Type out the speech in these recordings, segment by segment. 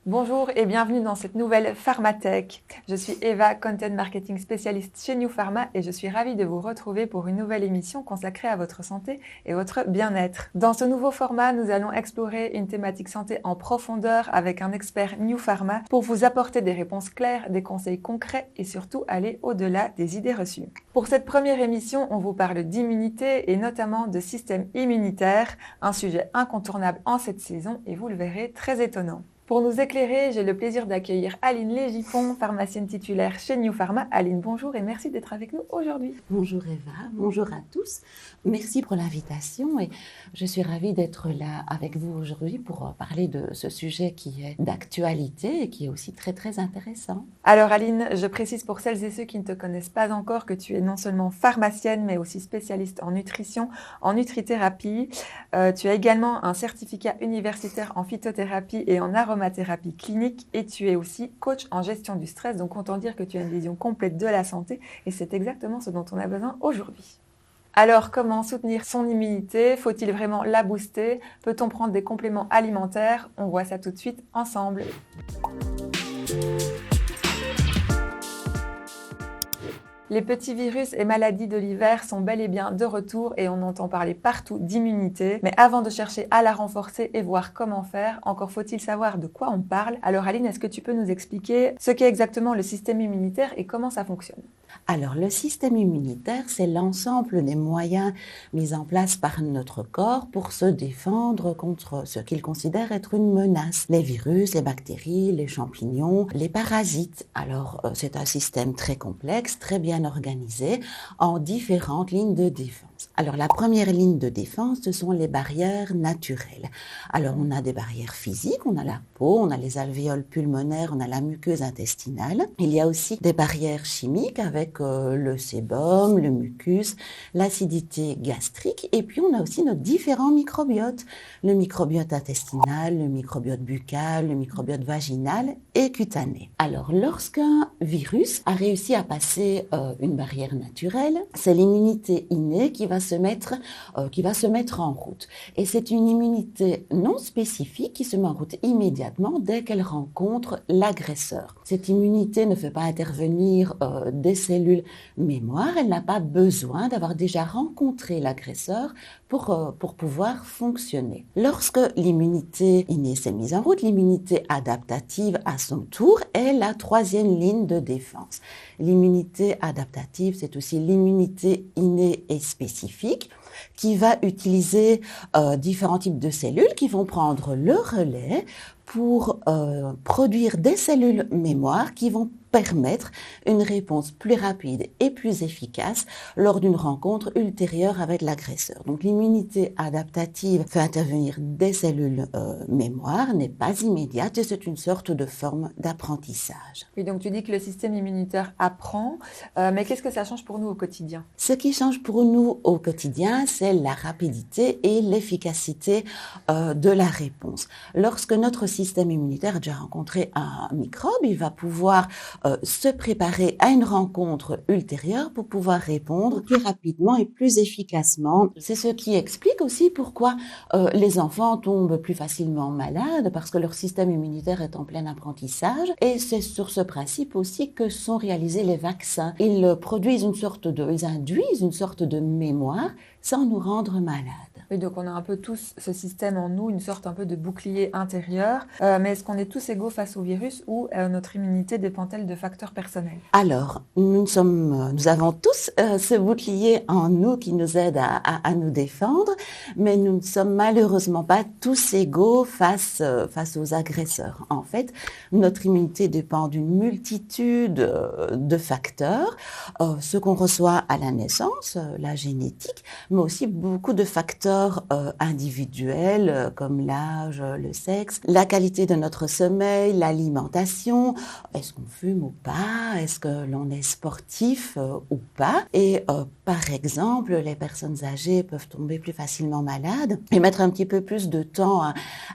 Bonjour et bienvenue dans cette nouvelle Pharmatech. Je suis Eva, Content Marketing spécialiste chez New Pharma et je suis ravie de vous retrouver pour une nouvelle émission consacrée à votre santé et votre bien-être. Dans ce nouveau format, nous allons explorer une thématique santé en profondeur avec un expert New Pharma pour vous apporter des réponses claires, des conseils concrets et surtout aller au-delà des idées reçues. Pour cette première émission, on vous parle d'immunité et notamment de système immunitaire, un sujet incontournable en cette saison et vous le verrez très étonnant. Pour nous éclairer, j'ai le plaisir d'accueillir Aline Légifon, pharmacienne titulaire chez New Pharma. Aline, bonjour et merci d'être avec nous aujourd'hui. Bonjour Eva, bonjour à tous. Merci pour l'invitation et je suis ravie d'être là avec vous aujourd'hui pour parler de ce sujet qui est d'actualité et qui est aussi très très intéressant. Alors Aline, je précise pour celles et ceux qui ne te connaissent pas encore que tu es non seulement pharmacienne mais aussi spécialiste en nutrition, en nutrithérapie. Tu as également un certificat universitaire en phytothérapie et en aromathérapie clinique et tu es aussi coach en gestion du stress. Donc autant dire que tu as une vision complète de la santé et c'est exactement ce dont on a besoin aujourd'hui. Alors, comment soutenir son immunité? Faut-il vraiment la booster? Peut-on prendre des compléments alimentaires? On voit ça tout de suite ensemble. Les petits virus et maladies de l'hiver sont bel et bien de retour et on entend parler partout d'immunité. Mais avant de chercher à la renforcer et voir comment faire, encore faut-il savoir de quoi on parle. Alors Aline, est-ce que tu peux nous expliquer ce qu'est exactement le système immunitaire et comment ça fonctionne? Alors, le système immunitaire, c'est l'ensemble des moyens mis en place par notre corps pour se défendre contre ce qu'il considère être une menace. Les virus, les bactéries, les champignons, les parasites. Alors, c'est un système très complexe, très bien organisé, en différentes lignes de défense. Alors, la première ligne de défense, ce sont les barrières naturelles. Alors, on a des barrières physiques, on a la peau, on a les alvéoles pulmonaires, on a la muqueuse intestinale. Il y a aussi des barrières chimiques avec le sébum, le mucus, l'acidité gastrique. Et puis, on a aussi nos différents microbiotes. Le microbiote intestinal, le microbiote buccal, le microbiote vaginal et cutané. Alors, lorsqu'un virus a réussi à passer une barrière naturelle, c'est l'immunité innée qui va se mettre en route. Et c'est une immunité non spécifique qui se met en route immédiatement dès qu'elle rencontre l'agresseur. Cette immunité ne fait pas intervenir des cellules mémoire, elle n'a pas besoin d'avoir déjà rencontré l'agresseur pour pouvoir fonctionner. Lorsque l'immunité innée s'est mise en route, l'immunité adaptative à son tour est la troisième ligne de défense. L'immunité adaptative, c'est aussi l'immunité innée et spécifique qui va utiliser différents types de cellules qui vont prendre le relais pour produire des cellules mémoire qui vont permettre une réponse plus rapide et plus efficace lors d'une rencontre ultérieure avec l'agresseur. Donc l'immunité adaptative fait intervenir des cellules mémoire, n'est pas immédiate et c'est une sorte de forme d'apprentissage. Oui, donc tu dis que le système immunitaire apprend, mais qu'est-ce que ça change pour nous au quotidien? Ce qui change pour nous au quotidien, c'est la rapidité et l'efficacité de la réponse. Lorsque notre système immunitaire a déjà rencontré un microbe, il va pouvoir se préparer à une rencontre ultérieure pour pouvoir répondre plus rapidement et plus efficacement. C'est ce qui explique aussi pourquoi les enfants tombent plus facilement malades parce que leur système immunitaire est en plein apprentissage et c'est sur ce principe aussi que sont réalisés les vaccins. Ils induisent une sorte de mémoire sans nous rendre malades. Oui, donc on a un peu tous ce système en nous, une sorte un peu de bouclier intérieur. Mais est-ce qu'on est tous égaux face au virus ou notre immunité dépend-elle de facteurs personnels? Alors, nous avons tous ce bouclier en nous qui nous aide à nous défendre, mais nous ne sommes malheureusement pas tous égaux face aux agresseurs. En fait, notre immunité dépend d'une multitude de facteurs, ce qu'on reçoit à la naissance, la génétique, mais aussi beaucoup de facteurs facteurs individuels comme l'âge, le sexe, la qualité de notre sommeil, l'alimentation, est-ce qu'on fume ou pas, est-ce que l'on est sportif ou pas. Et par exemple, les personnes âgées peuvent tomber plus facilement malades et mettre un petit peu plus de temps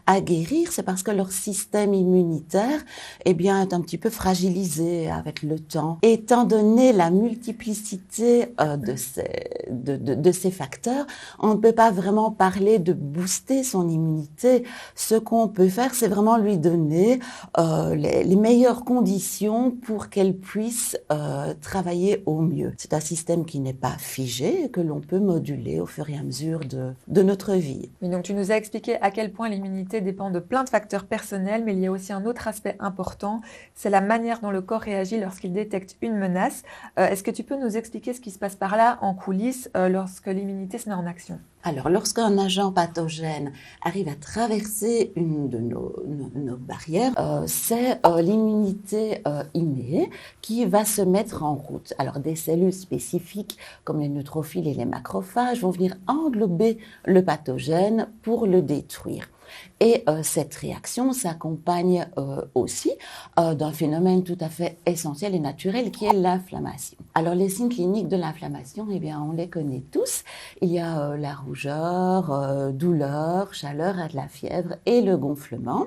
à guérir. C'est parce que leur système immunitaire est un petit peu fragilisé avec le temps. Étant donné la multiplicité de ces facteurs, on ne peut pas vraiment parler de booster son immunité. Ce qu'on peut faire, c'est vraiment lui donner les meilleures conditions pour qu'elle puisse travailler au mieux. C'est un système qui n'est pas figé et que l'on peut moduler au fur et à mesure de notre vie. Oui, donc tu nous as expliqué à quel point l'immunité dépend de plein de facteurs personnels, mais il y a aussi un autre aspect important, c'est la manière dont le corps réagit lorsqu'il détecte une menace. Est-ce que tu peux nous expliquer ce qui se passe par là en coulisses lorsque l'immunité se met en action ? Alors, lorsqu'un agent pathogène arrive à traverser une de nos barrières, c'est l'immunité innée qui va se mettre en route. Alors, des cellules spécifiques comme les neutrophiles et les macrophages vont venir englober le pathogène pour le détruire. Et cette réaction s'accompagne aussi d'un phénomène tout à fait essentiel et naturel qui est l'inflammation. Alors les signes cliniques de l'inflammation, on les connaît tous. Il y a la rougeur, douleur, chaleur, de la fièvre et le gonflement.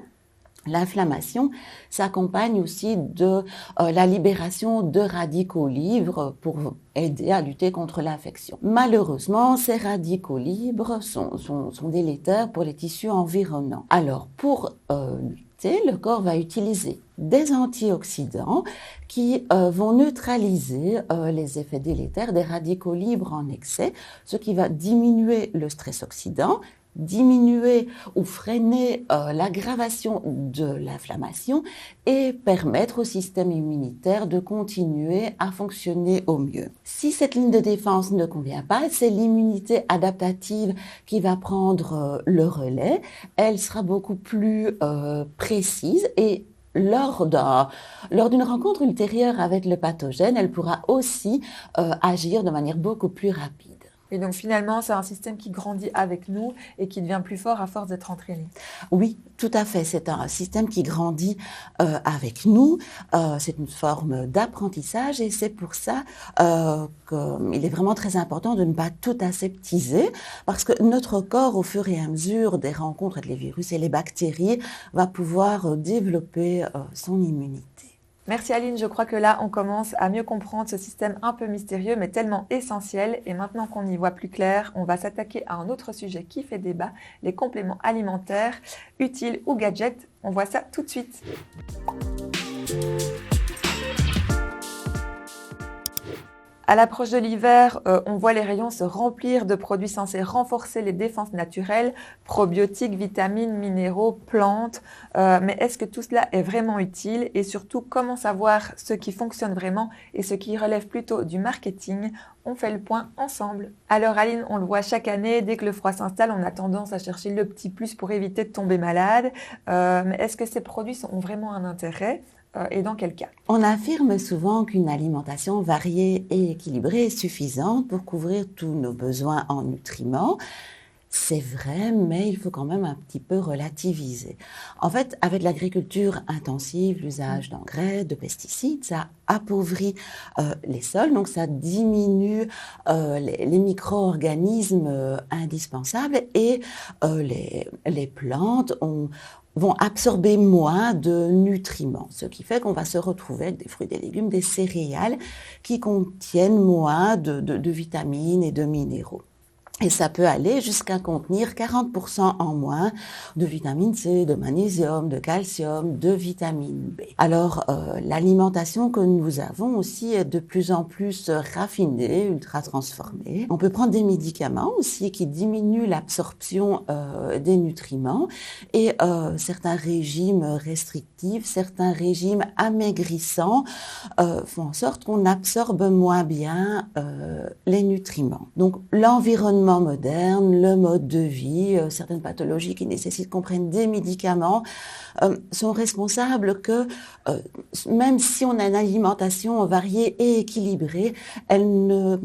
L'inflammation s'accompagne aussi de la libération de radicaux libres pour aider à lutter contre l'infection. Malheureusement, ces radicaux libres sont délétères pour les tissus environnants. Alors, pour lutter, le corps va utiliser des antioxydants qui vont neutraliser les effets délétères des radicaux libres en excès, ce qui va diminuer le stress oxydant, diminuer ou freiner l'aggravation de l'inflammation et permettre au système immunitaire de continuer à fonctionner au mieux. Si cette ligne de défense ne convient pas, c'est l'immunité adaptative qui va prendre le relais. Elle sera beaucoup plus précise et lors d'une rencontre ultérieure avec le pathogène, elle pourra aussi agir de manière beaucoup plus rapide. Et donc finalement, c'est un système qui grandit avec nous et qui devient plus fort à force d'être entraîné. Oui, tout à fait. C'est un système qui grandit avec nous. C'est une forme d'apprentissage et c'est pour ça qu'il est vraiment très important de ne pas tout aseptiser parce que notre corps, au fur et à mesure des rencontres avec les virus et les bactéries, va pouvoir développer son immunité. Merci Aline, je crois que là on commence à mieux comprendre ce système un peu mystérieux mais tellement essentiel et maintenant qu'on y voit plus clair, on va s'attaquer à un autre sujet qui fait débat, les compléments alimentaires, utiles ou gadgets. On voit ça tout de suite. À l'approche de l'hiver, on voit les rayons se remplir de produits censés renforcer les défenses naturelles, probiotiques, vitamines, minéraux, plantes. Mais est-ce que tout cela est vraiment utile? Et surtout, comment savoir ce qui fonctionne vraiment et ce qui relève plutôt du marketing? On fait le point ensemble. Alors Aline, on le voit chaque année, dès que le froid s'installe, on a tendance à chercher le petit plus pour éviter de tomber malade. Mais est-ce que ces produits ont vraiment un intérêt? Et dans quel cas? On affirme souvent qu'une alimentation variée et équilibrée est suffisante pour couvrir tous nos besoins en nutriments. C'est vrai, mais il faut quand même un petit peu relativiser. En fait, avec l'agriculture intensive, l'usage d'engrais, de pesticides, ça appauvrit les sols, donc ça diminue les micro-organismes indispensables et les plantes vont absorber moins de nutriments, ce qui fait qu'on va se retrouver avec des fruits, des légumes, des céréales qui contiennent moins de vitamines et de minéraux. Et ça peut aller jusqu'à contenir 40% en moins de vitamine C, de magnésium, de calcium, de vitamine B. Alors, l'alimentation que nous avons aussi est de plus en plus raffinée, ultra transformée. On peut prendre des médicaments aussi qui diminuent l'absorption des nutriments et certains régimes restrictifs, certains régimes amaigrissants font en sorte qu'on absorbe moins bien les nutriments. Donc, l'environnement moderne, le mode de vie, certaines pathologies qui nécessitent qu'on prenne des médicaments sont responsables que même si on a une alimentation variée et équilibrée, elle ne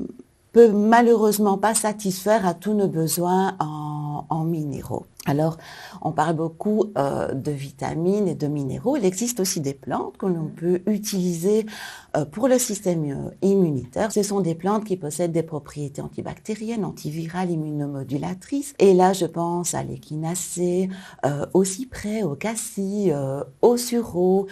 peut malheureusement pas satisfaire à tous nos besoins en en minéraux. Alors, on parle beaucoup de vitamines et de minéraux. Il existe aussi des plantes que l'on peut utiliser pour le système immunitaire. Ce sont des plantes qui possèdent des propriétés antibactériennes, antivirales, immunomodulatrices. Et là, je pense à l'échinacée, au cyprès, au cassis, au sureau,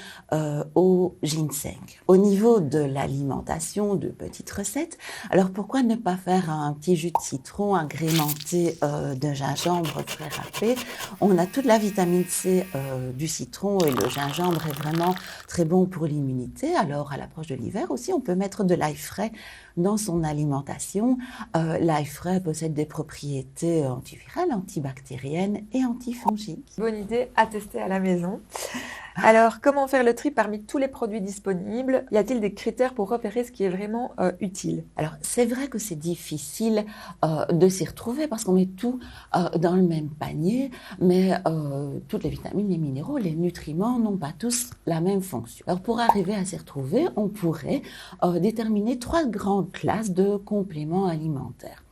au ginseng. Au niveau de l'alimentation, de petites recettes, alors pourquoi ne pas faire un petit jus de citron agrémenté de gingembre frais râpé? On a toute la vitamine C du citron et le gingembre est vraiment très bon pour l'immunité. Alors, à l'approche de l'hiver aussi, on peut mettre de l'ail frais dans son alimentation. L'ail frais possède des propriétés antivirales, antibactériennes et antifongiques. Bonne idée à tester à la maison. Alors, comment faire le tri parmi tous les produits disponibles? Y a-t-il des critères pour repérer ce qui est vraiment utile? Alors, c'est vrai que c'est difficile de s'y retrouver parce qu'on met tout dans le même panier, mais toutes les vitamines, les minéraux, les nutriments n'ont pas tous la même fonction. Alors, pour arriver à s'y retrouver, on pourrait déterminer 3 grandes classes de compléments alimentaires.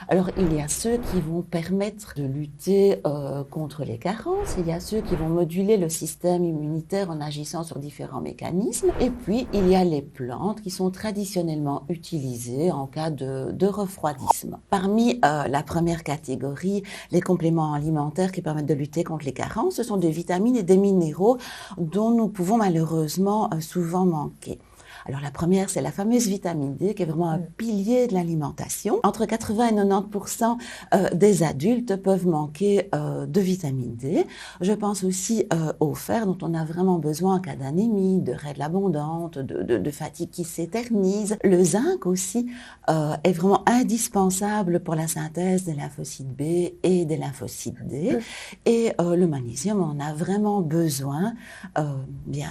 Alors, il y a ceux qui vont permettre de lutter contre les carences, il y a ceux qui vont moduler le système immunitaire en agissant sur différents mécanismes, et puis il y a les plantes qui sont traditionnellement utilisées en cas de refroidissement. Parmi la première catégorie, les compléments alimentaires qui permettent de lutter contre les carences, ce sont des vitamines et des minéraux dont nous pouvons malheureusement souvent manquer. Alors la première, c'est la fameuse vitamine D, qui est vraiment un pilier de l'alimentation. Entre 80 et 90% des adultes peuvent manquer de vitamine D. Je pense aussi au fer, dont on a vraiment besoin en cas d'anémie, de règles abondantes, de fatigue qui s'éternise. Le zinc aussi est vraiment indispensable pour la synthèse des lymphocytes B et des lymphocytes D. Et le magnésium, on en a vraiment besoin bien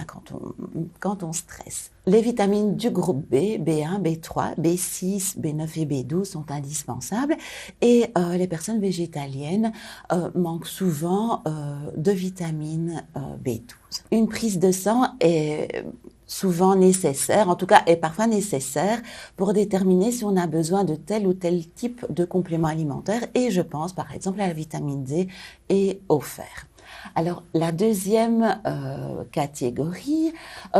quand on stresse. Les vitamines du groupe B, B1, B3, B6, B9 et B12 sont indispensables et les personnes végétaliennes manquent souvent de vitamine B12. Une prise de sang est souvent nécessaire, en tout cas est parfois nécessaire pour déterminer si on a besoin de tel ou tel type de complément alimentaire et je pense par exemple à la vitamine D et au fer. Alors, la deuxième catégorie,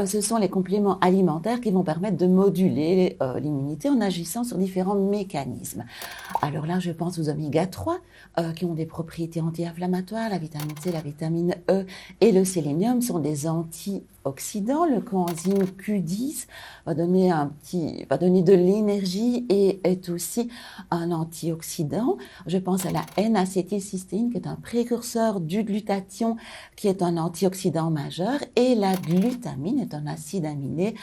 ce sont les compléments alimentaires qui vont permettre de moduler l'immunité en agissant sur différents mécanismes. Alors là, je pense aux oméga 3 qui ont des propriétés anti-inflammatoires, la vitamine C, la vitamine E et le sélénium sont des antioxydants. Le coenzyme Q10 va donner de l'énergie et est aussi un antioxydant. Je pense à la N-acétylcystéine qui est un précurseur du glutathion qui est un antioxydant majeur et la glutamine est un acide aminé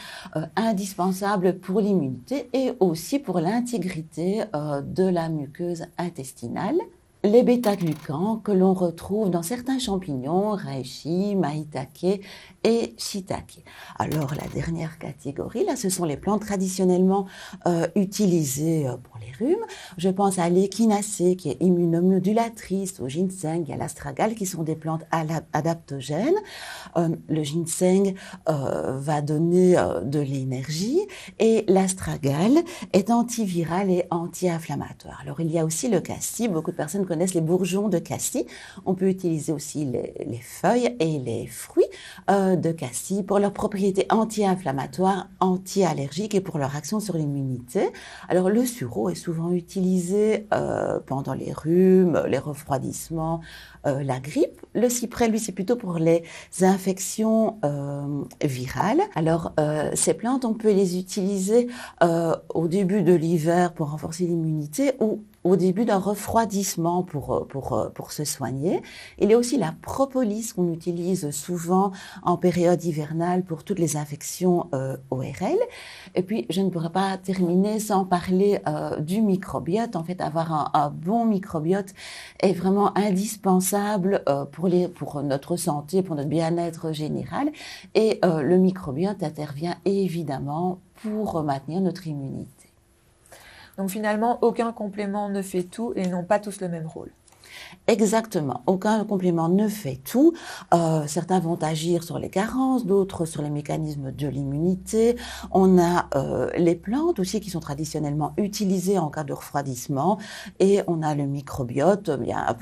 indispensable pour l'immunité et aussi pour l'intégrité de la muqueuse intestinale. Les bêta-glucans que l'on retrouve dans certains champignons, reishi, maïtake et shiitake. Alors la dernière catégorie, là, ce sont les plantes traditionnellement utilisées pour les rhumes. Je pense à l'échinacée qui est immunomodulatrice, au ginseng et à l'astragale qui sont des plantes adaptogènes. Le ginseng va donner de l'énergie et l'astragale est antivirale et anti-inflammatoire. Alors il y a aussi le cassis, beaucoup de personnes connaissent les bourgeons de cassis. On peut utiliser aussi les feuilles et les fruits de cassis pour leurs propriétés anti-inflammatoires, anti-allergiques et pour leur action sur l'immunité. Alors le sureau est souvent utilisé pendant les rhumes, les refroidissements, la grippe. Le cyprès, lui, c'est plutôt pour les infections virales. Alors ces plantes, on peut les utiliser au début de l'hiver pour renforcer l'immunité ou au début d'un refroidissement pour se soigner. Il y a aussi la propolis qu'on utilise souvent en période hivernale pour toutes les infections ORL. Et puis, je ne pourrais pas terminer sans parler du microbiote. En fait, avoir un bon microbiote est vraiment indispensable pour notre santé, pour notre bien-être général. Et le microbiote intervient évidemment pour maintenir notre immunité. Donc finalement, aucun complément ne fait tout et n'ont pas tous le même rôle. Exactement. Aucun complément ne fait tout. Certains vont agir sur les carences, d'autres sur les mécanismes de l'immunité. On a les plantes aussi qui sont traditionnellement utilisées en cas de refroidissement. Et on a le microbiote.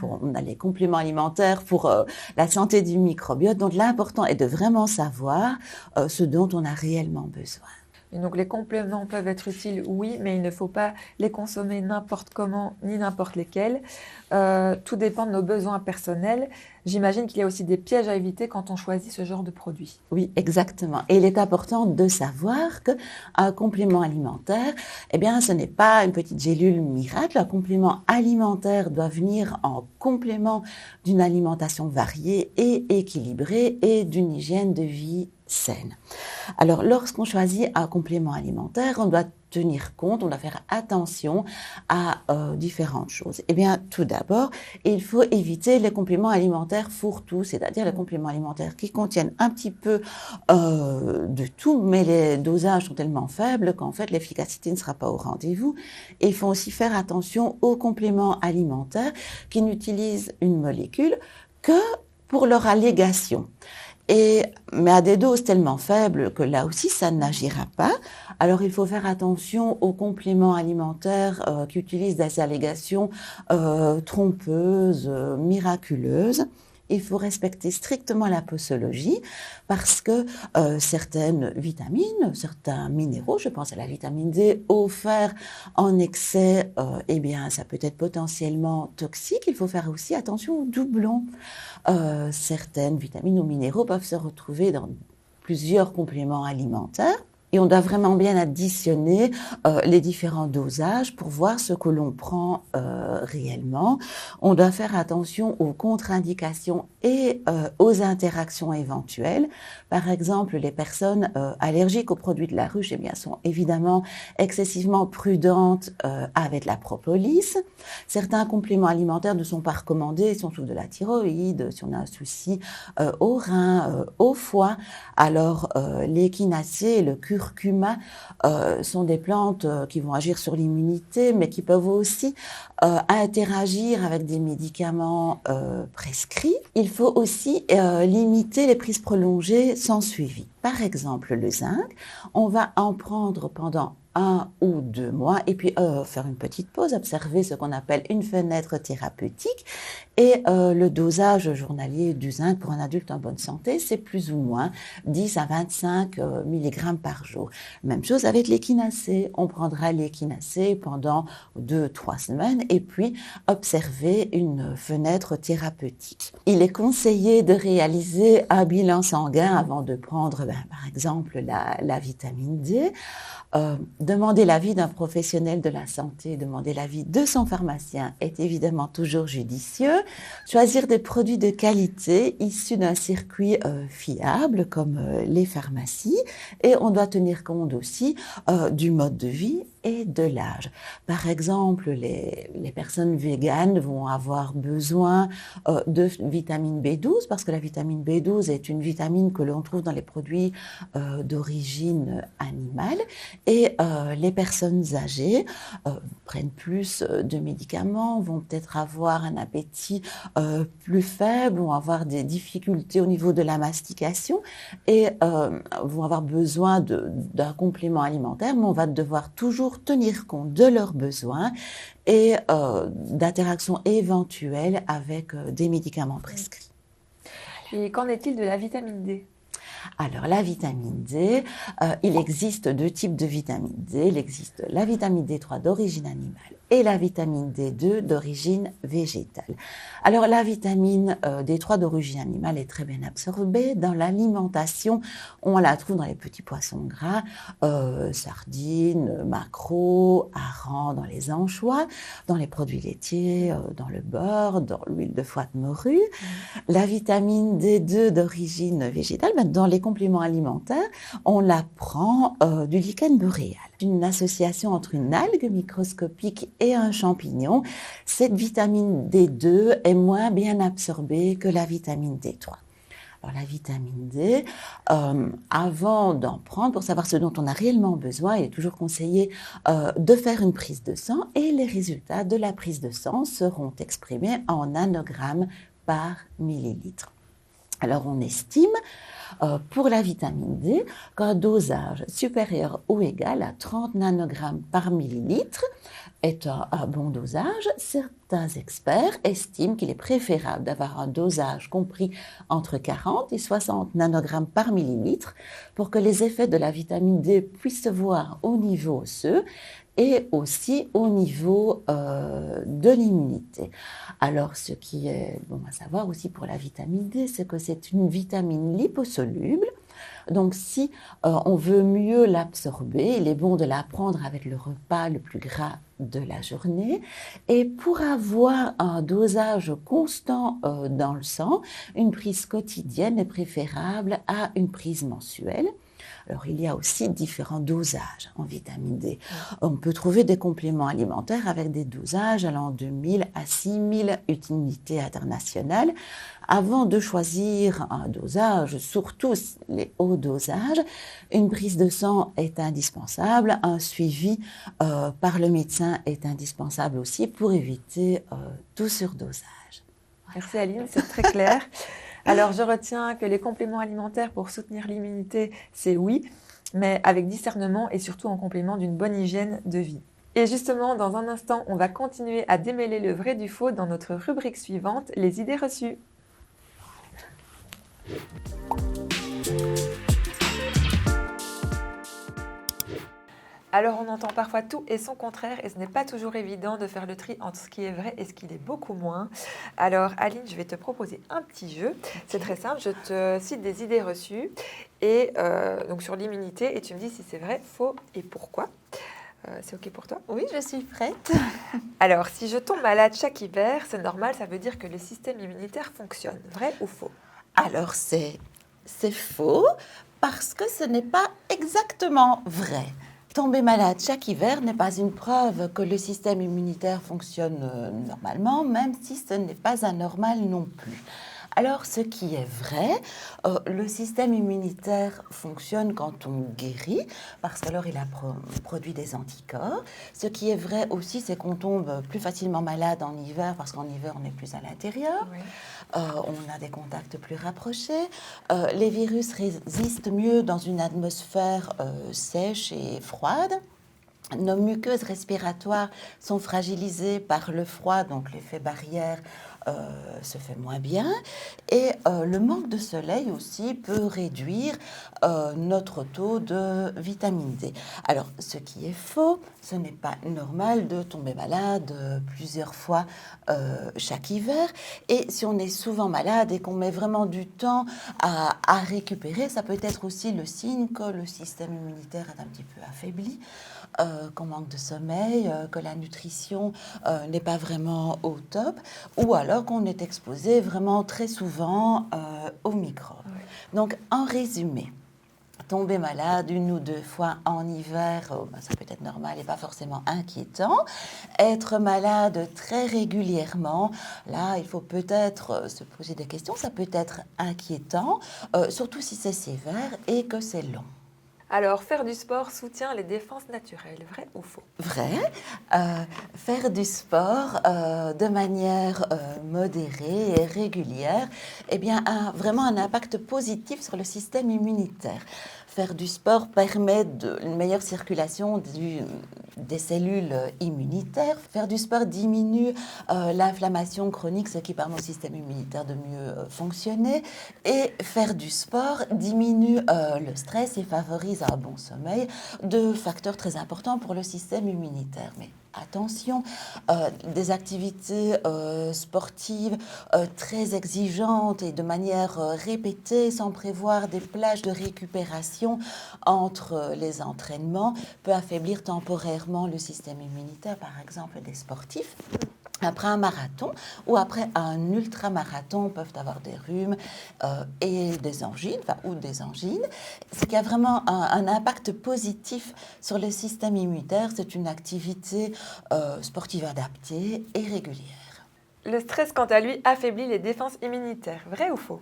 On a les compléments alimentaires pour la santé du microbiote. Donc l'important est de vraiment savoir ce dont on a réellement besoin. Et donc les compléments peuvent être utiles, oui, mais il ne faut pas les consommer n'importe comment ni n'importe lesquels. Tout dépend de nos besoins personnels. J'imagine qu'il y a aussi des pièges à éviter quand on choisit ce genre de produit. Oui, exactement. Et il est important de savoir qu'un complément alimentaire, eh bien, ce n'est pas une petite gélule miracle. Un complément alimentaire doit venir en complément d'une alimentation variée et équilibrée et d'une hygiène de vie saine. Alors, lorsqu'on choisit un complément alimentaire, on doit tenir compte, on doit faire attention à différentes choses. Eh bien, tout d'abord, il faut éviter les compléments alimentaires fourre-tout, c'est-à-dire les compléments alimentaires qui contiennent un petit peu de tout, mais les dosages sont tellement faibles qu'en fait, l'efficacité ne sera pas au rendez-vous. Et il faut aussi faire attention aux compléments alimentaires qui n'utilisent une molécule que pour leur allégation. Mais à des doses tellement faibles que là aussi, ça n'agira pas. Alors, il faut faire attention aux compléments alimentaires qui utilisent des allégations trompeuses, miraculeuses. Il faut respecter strictement la posologie parce que certaines vitamines, certains minéraux, je pense à la vitamine D, au fer en excès, eh bien, ça peut être potentiellement toxique. Il faut faire aussi attention aux doublons. Certaines vitamines ou minéraux peuvent se retrouver dans plusieurs compléments alimentaires. Et on doit vraiment bien additionner les différents dosages pour voir ce que l'on prend réellement. On doit faire attention aux contre-indications et aux interactions éventuelles. Par exemple, les personnes allergiques aux produits de la ruche, eh bien, sont évidemment excessivement prudentes avec la propolis. Certains compléments alimentaires ne sont pas recommandés si on souffre de la thyroïde, si on a un souci au rein, au foie. Alors, l'échinacée et le curcuma sont des plantes qui vont agir sur l'immunité, mais qui peuvent aussi interagir avec des médicaments prescrits. Il faut aussi limiter les prises prolongées sans suivi. Par exemple, le zinc, on va en prendre pendant 1 ou 2 mois et puis faire une petite pause, observer ce qu'on appelle une fenêtre thérapeutique. Et le dosage journalier du zinc pour un adulte en bonne santé, c'est plus ou moins 10 à 25 mg par jour. Même chose avec l'échinacée. On prendra l'échinacée pendant 2-3 semaines et puis observer une fenêtre thérapeutique. Il est conseillé de réaliser un bilan sanguin avant de prendre, par exemple, la vitamine D. Demander l'avis d'un professionnel de la santé, demander l'avis de son pharmacien est évidemment toujours judicieux. Choisir des produits de qualité issus d'un circuit fiable comme les pharmacies, et on doit tenir compte aussi du mode de vie et de l'âge. Par exemple, les personnes véganes vont avoir besoin de vitamine B12 parce que la vitamine B12 est une vitamine que l'on trouve dans les produits d'origine animale. Et les personnes âgées prennent plus de médicaments, vont peut-être avoir un appétit plus faible, vont avoir des difficultés au niveau de la mastication et vont avoir besoin d'un complément alimentaire, mais on va devoir toujours tenir compte de leurs besoins et d'interactions éventuelles avec des médicaments prescrits. Et qu'en est-il de la vitamine D ? Alors, la vitamine D, il existe 2 types de vitamine D. Il existe la vitamine D3 d'origine animale et la vitamine D2 d'origine végétale. Alors, la vitamine D3 d'origine animale est très bien absorbée. Dans l'alimentation, on la trouve dans les petits poissons gras, sardines, maquereaux, harengs, dans les anchois, dans les produits laitiers, dans le beurre, dans l'huile de foie de morue. La vitamine D2 d'origine végétale, dans les compléments alimentaires, on la prend du lichen boréal. Une association entre une algue microscopique et un champignon. Cette vitamine D2 est moins bien absorbée que la vitamine D3. Alors, la vitamine D, avant d'en prendre, pour savoir ce dont on a réellement besoin, il est toujours conseillé de faire une prise de sang et les résultats de la prise de sang seront exprimés en nanogrammes par millilitre. Alors, on estime pour la vitamine D qu'un dosage supérieur ou égal à 30 nanogrammes par millilitre est un bon dosage. Certains experts estiment qu'il est préférable d'avoir un dosage compris entre 40 et 60 nanogrammes par millilitre pour que les effets de la vitamine D puissent se voir au niveau osseux et aussi au niveau de l'immunité. Alors, ce qui est bon à savoir aussi pour la vitamine D, c'est que c'est une vitamine liposoluble. Donc, si on veut mieux l'absorber, il est bon de la prendre avec le repas le plus gras de la journée. Et pour avoir un dosage constant dans le sang, une prise quotidienne est préférable à une prise mensuelle. Alors, il y a aussi différents dosages en vitamine D. On peut trouver des compléments alimentaires avec des dosages allant de 1000 à 6000 unités internationales. Avant de choisir un dosage, surtout les hauts dosages, une prise de sang est indispensable. Un suivi par le médecin est indispensable aussi pour éviter tout surdosage. Merci Aline, c'est très clair. Alors, je retiens que les compléments alimentaires pour soutenir l'immunité, c'est oui, mais avec discernement et surtout en complément d'une bonne hygiène de vie. Et justement, dans un instant, on va continuer à démêler le vrai du faux dans notre rubrique suivante, les idées reçues. Alors on entend parfois tout et son contraire et ce n'est pas toujours évident de faire le tri entre ce qui est vrai et ce qui l'est beaucoup moins. Alors Aline, je vais te proposer un petit jeu. C'est très simple, je te cite des idées reçues et donc sur l'immunité et tu me dis si c'est vrai, faux et pourquoi. C'est OK pour toi? Oui, je suis prête. Alors, si je tombe malade chaque hiver, c'est normal, ça veut dire que le système immunitaire fonctionne. Vrai ou faux? Alors, c'est faux parce que ce n'est pas exactement vrai. Tomber malade chaque hiver n'est pas une preuve que le système immunitaire fonctionne normalement, même si ce n'est pas anormal non plus. Alors, ce qui est vrai, le système immunitaire fonctionne quand on guérit, parce qu'alors il a produit des anticorps. Ce qui est vrai aussi, c'est qu'on tombe plus facilement malade en hiver, parce qu'en hiver, on est plus à l'intérieur. Oui. On a des contacts plus rapprochés. Les virus résistent mieux dans une atmosphère sèche et froide. Nos muqueuses respiratoires sont fragilisées par le froid, donc l'effet barrière se fait moins bien. Et le manque de soleil aussi peut réduire notre taux de vitamine D. Alors, ce qui est faux, ce n'est pas normal de tomber malade plusieurs fois chaque hiver. Et si on est souvent malade et qu'on met vraiment du temps à récupérer, ça peut être aussi le signe que le système immunitaire est un petit peu affaibli. Qu'on manque de sommeil, que la nutrition n'est pas vraiment au top, ou alors qu'on est exposé vraiment très souvent aux microbes. Oui. Donc, en résumé, tomber malade une ou deux fois en hiver, ça peut être normal et pas forcément inquiétant. Être malade très régulièrement, là, il faut peut-être se poser des questions. Ça peut être inquiétant, surtout si c'est sévère et que c'est long. Alors, faire du sport soutient les défenses naturelles. Vrai ou faux? Vrai. Faire du sport de manière modérée et régulière, eh bien, a vraiment un impact positif sur le système immunitaire. Faire du sport permet une meilleure circulation des cellules immunitaires. Faire du sport diminue l'inflammation chronique, ce qui permet au système immunitaire de mieux fonctionner. Et faire du sport diminue le stress et favorise un bon sommeil, deux facteurs très importants pour le système immunitaire. Mais attention, des activités sportives très exigeantes et de manière répétée, sans prévoir des plages de récupération entre les entraînements, peut affaiblir temporairement le système immunitaire, par exemple des sportifs. Après un marathon ou après un ultramarathon, peuvent avoir des rhumes et des angines, ou des angines. Ce qui a vraiment un impact positif sur le système immunitaire, c'est une activité sportive adaptée et régulière. Le stress, quant à lui, affaiblit les défenses immunitaires. Vrai ou faux?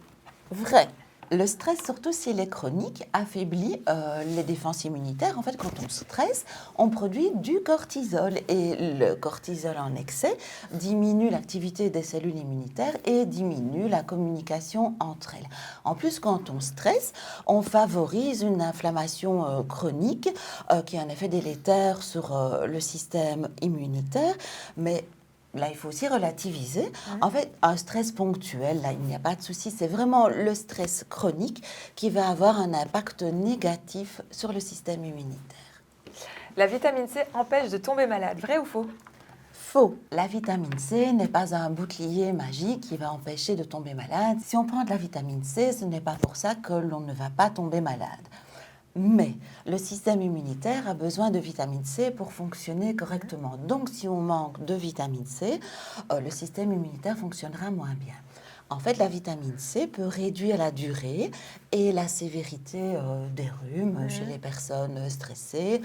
Vrai. Le stress, surtout s'il est chronique, affaiblit les défenses immunitaires. En fait, quand on stresse, on produit du cortisol. Et le cortisol en excès diminue l'activité des cellules immunitaires et diminue la communication entre elles. En plus, quand on stresse, on favorise une inflammation chronique qui a un effet délétère sur le système immunitaire. Mais là, il faut aussi relativiser. En fait, un stress ponctuel, là, il n'y a pas de souci. C'est vraiment le stress chronique qui va avoir un impact négatif sur le système immunitaire. La vitamine C empêche de tomber malade, vrai ou faux? Faux. La vitamine C n'est pas un bouclier magique qui va empêcher de tomber malade. Si on prend de la vitamine C, ce n'est pas pour ça que l'on ne va pas tomber malade. Mais le système immunitaire a besoin de vitamine C pour fonctionner correctement. Donc, si on manque de vitamine C, le système immunitaire fonctionnera moins bien. En fait, la vitamine C peut réduire la durée et la sévérité des rhumes chez les personnes stressées,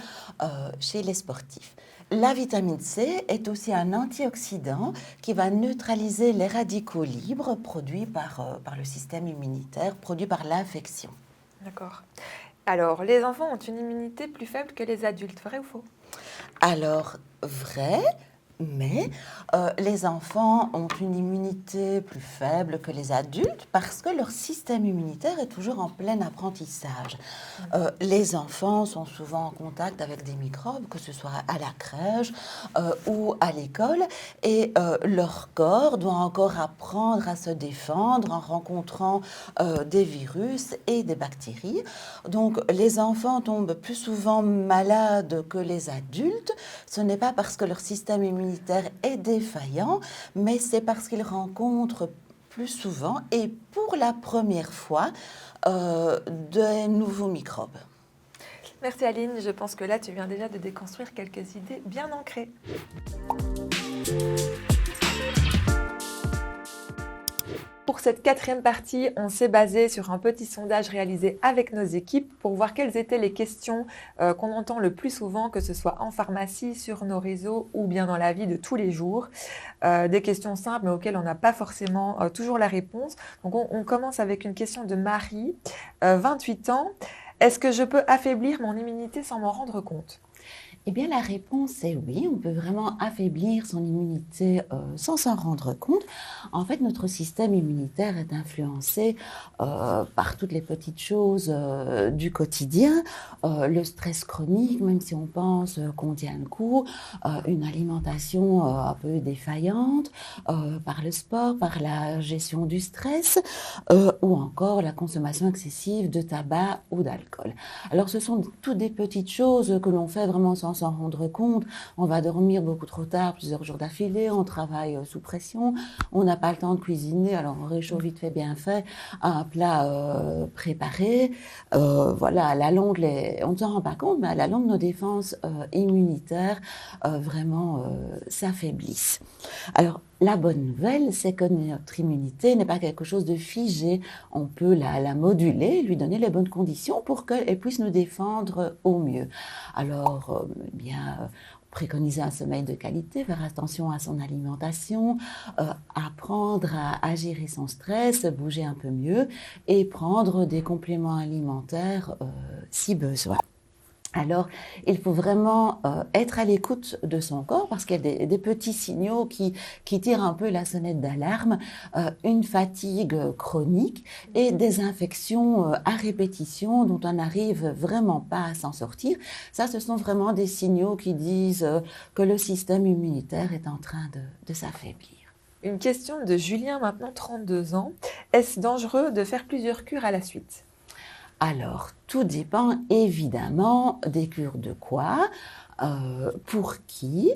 chez les sportifs. La vitamine C est aussi un antioxydant qui va neutraliser les radicaux libres produits par le système immunitaire, produits par l'infection. D'accord. Alors, les enfants ont une immunité plus faible que les adultes, vrai ou faux? Alors, vrai, mais les enfants ont une immunité plus faible que les adultes parce que leur système immunitaire est toujours en plein apprentissage. Les enfants sont souvent en contact avec des microbes, que ce soit à la crèche ou à l'école, et leur corps doit encore apprendre à se défendre en rencontrant des virus et des bactéries. Donc, les enfants tombent plus souvent malades que les adultes. Ce n'est pas parce que leur système immunitaire est défaillant, mais c'est parce qu'ils rencontrent plus souvent et pour la première fois de nouveaux microbes. Merci Aline, je pense que là tu viens déjà de déconstruire quelques idées bien ancrées. Pour cette 4e partie, on s'est basé sur un petit sondage réalisé avec nos équipes pour voir quelles étaient les questions qu'on entend le plus souvent, que ce soit en pharmacie, sur nos réseaux ou bien dans la vie de tous les jours. Des questions simples mais auxquelles on n'a pas forcément toujours la réponse. Donc on commence avec une question de Marie, 28 ans. Est-ce que je peux affaiblir mon immunité sans m'en rendre compte ? Eh bien, la réponse est oui, on peut vraiment affaiblir son immunité sans s'en rendre compte. En fait, notre système immunitaire est influencé par toutes les petites choses du quotidien. Le stress chronique, même si on pense qu'on tient le coup, une alimentation un peu défaillante, par le sport, par la gestion du stress, ou encore la consommation excessive de tabac ou d'alcool. Alors, ce sont toutes des petites choses que l'on fait vraiment sans s'en rendre compte. On va dormir beaucoup trop tard, plusieurs jours d'affilée, on travaille sous pression, on n'a pas le temps de cuisiner, alors on réchauffe vite fait bien fait un plat préparé. Voilà, à la longue, on ne s'en rend pas compte, mais à la longue, nos défenses immunitaires vraiment s'affaiblisse. Alors, la bonne nouvelle, c'est que notre immunité n'est pas quelque chose de figé. On peut la moduler, lui donner les bonnes conditions pour qu'elle puisse nous défendre au mieux. Alors, préconiser un sommeil de qualité, faire attention à son alimentation, apprendre à gérer son stress, bouger un peu mieux et prendre des compléments alimentaires si besoin. Alors, il faut vraiment être à l'écoute de son corps parce qu'il y a des petits signaux qui tirent un peu la sonnette d'alarme, une fatigue chronique et des infections à répétition dont on n'arrive vraiment pas à s'en sortir. Ça, ce sont vraiment des signaux qui disent que le système immunitaire est en train de s'affaiblir. Une question de Julien, maintenant 32 ans. Est-ce dangereux de faire plusieurs cures à la suite ? Alors, tout dépend évidemment des cures de quoi, pour qui,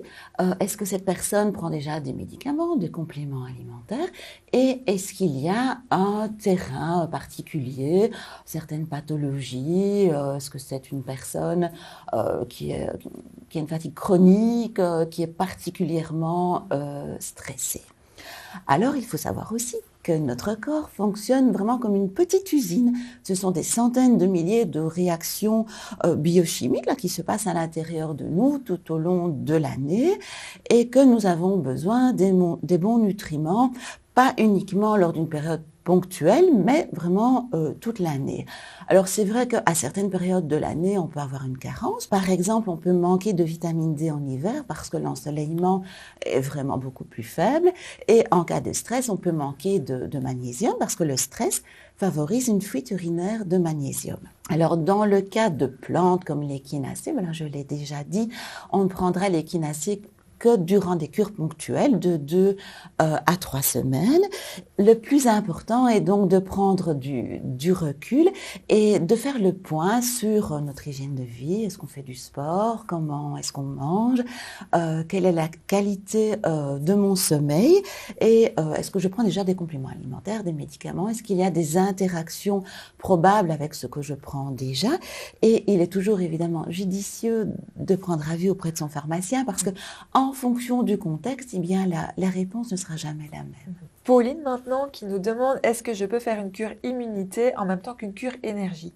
est-ce que cette personne prend déjà des médicaments, des compléments alimentaires et est-ce qu'il y a un terrain particulier, certaines pathologies, est-ce que c'est une personne qui a une fatigue chronique, qui est particulièrement stressée. Alors, il faut savoir aussi que notre corps fonctionne vraiment comme une petite usine. Ce sont des centaines de milliers de réactions biochimiques là, qui se passent à l'intérieur de nous tout au long de l'année et que nous avons besoin des bons nutriments pas uniquement lors d'une période ponctuelle, mais vraiment toute l'année. Alors c'est vrai qu'à certaines périodes de l'année, on peut avoir une carence. Par exemple, on peut manquer de vitamine D en hiver parce que l'ensoleillement est vraiment beaucoup plus faible. Et en cas de stress, on peut manquer de magnésium parce que le stress favorise une fuite urinaire de magnésium. Alors dans le cas de plantes comme l'échinacée, voilà, je l'ai déjà dit, on prendra l'échinacée que durant des cures ponctuelles de 2 à 3 semaines. Le plus important est donc de prendre du recul et de faire le point sur notre hygiène de vie. Est-ce qu'on fait du sport? Comment est-ce qu'on mange? Quelle est la qualité de mon sommeil? Et est-ce que je prends déjà des compléments alimentaires, des médicaments? Est-ce qu'il y a des interactions probables avec ce que je prends déjà? Et il est toujours évidemment judicieux de prendre avis auprès de son pharmacien parce que en fonction du contexte, eh bien, la réponse ne sera jamais la même. Pauline maintenant qui nous demande est-ce que je peux faire une cure immunité en même temps qu'une cure énergie?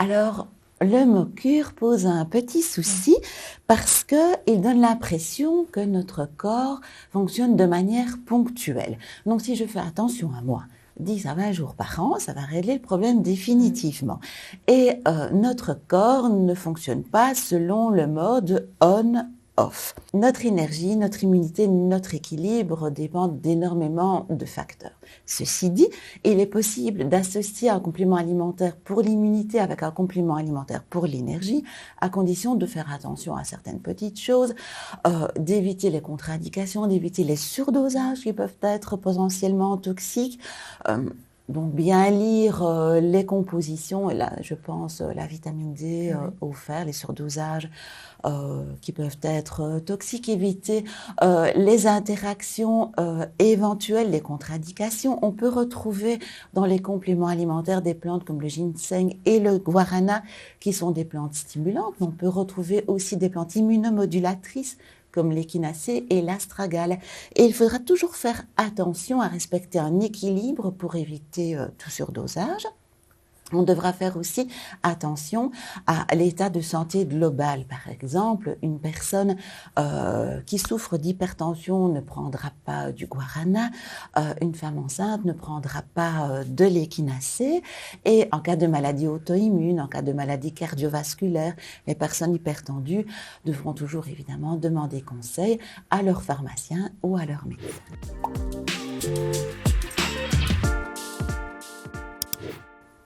Alors, le mot cure pose un petit souci parce qu'il donne l'impression que notre corps fonctionne de manière ponctuelle. Donc, si je fais attention à moi, 10 à 20 jours par an, ça va régler le problème définitivement. Et notre corps ne fonctionne pas selon le mode on-off. Notre énergie, notre immunité, notre équilibre dépendent d'énormément de facteurs. Ceci dit, il est possible d'associer un complément alimentaire pour l'immunité avec un complément alimentaire pour l'énergie, à condition de faire attention à certaines petites choses, d'éviter les contre-indications, d'éviter les surdosages qui peuvent être potentiellement toxiques. Donc bien lire les compositions, et là je pense la vitamine D au fer, les surdosages qui peuvent être toxiques, éviter les interactions éventuelles, les contre-indications. On peut retrouver dans les compléments alimentaires des plantes comme le ginseng et le guarana qui sont des plantes stimulantes. On peut retrouver aussi des plantes immunomodulatrices comme l'échinacée et l'astragale. Et il faudra toujours faire attention à respecter un équilibre pour éviter tout surdosage. On devra faire aussi attention à l'état de santé global. Par exemple, une personne qui souffre d'hypertension ne prendra pas du guarana, une femme enceinte ne prendra pas de l'échinacée, et en cas de maladie auto-immune, en cas de maladie cardiovasculaire, les personnes hypertendues devront toujours évidemment demander conseil à leur pharmacien ou à leur médecin.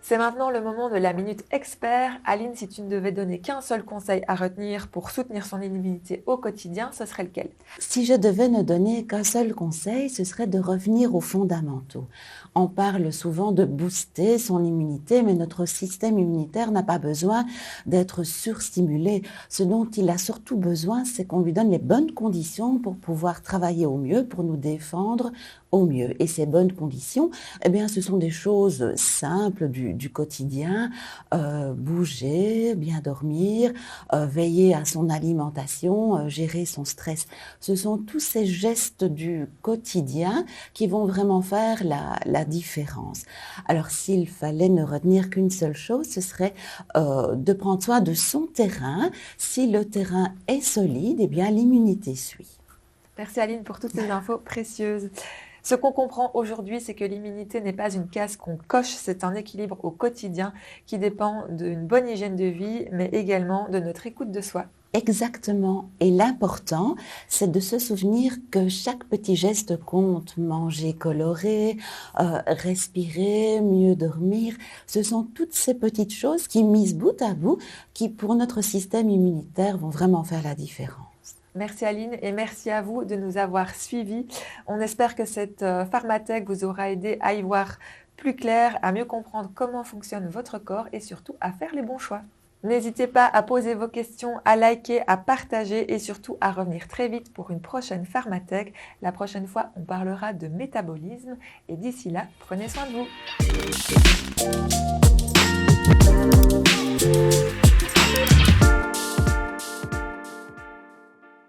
C'est maintenant le moment de la Minute Expert. Aline, si tu ne devais donner qu'un seul conseil à retenir pour soutenir son immunité au quotidien, ce serait lequel? Si je devais ne donner qu'un seul conseil, ce serait de revenir aux fondamentaux. On parle souvent de booster son immunité, mais notre système immunitaire n'a pas besoin d'être surstimulé. Ce dont il a surtout besoin, c'est qu'on lui donne les bonnes conditions pour pouvoir travailler au mieux, pour nous défendre au mieux. Et ces bonnes conditions, eh bien, ce sont des choses simples du quotidien, bouger, bien dormir, veiller à son alimentation, gérer son stress. Ce sont tous ces gestes du quotidien qui vont vraiment faire la différence. Alors, s'il fallait ne retenir qu'une seule chose, ce serait de prendre soin de son terrain. Si le terrain est solide, eh bien, l'immunité suit. Merci Aline pour toutes ces infos précieuses. Ce qu'on comprend aujourd'hui, c'est que l'immunité n'est pas une case qu'on coche, c'est un équilibre au quotidien qui dépend d'une bonne hygiène de vie, mais également de notre écoute de soi. Exactement. Et l'important, c'est de se souvenir que chaque petit geste compte. Manger coloré, respirer, mieux dormir. Ce sont toutes ces petites choses qui, mises bout à bout, qui pour notre système immunitaire vont vraiment faire la différence. Merci Aline et merci à vous de nous avoir suivis. On espère que cette Pharmatech vous aura aidé à y voir plus clair, à mieux comprendre comment fonctionne votre corps et surtout à faire les bons choix. N'hésitez pas à poser vos questions, à liker, à partager et surtout à revenir très vite pour une prochaine Pharmatech. La prochaine fois, on parlera de métabolisme et d'ici là, prenez soin de vous.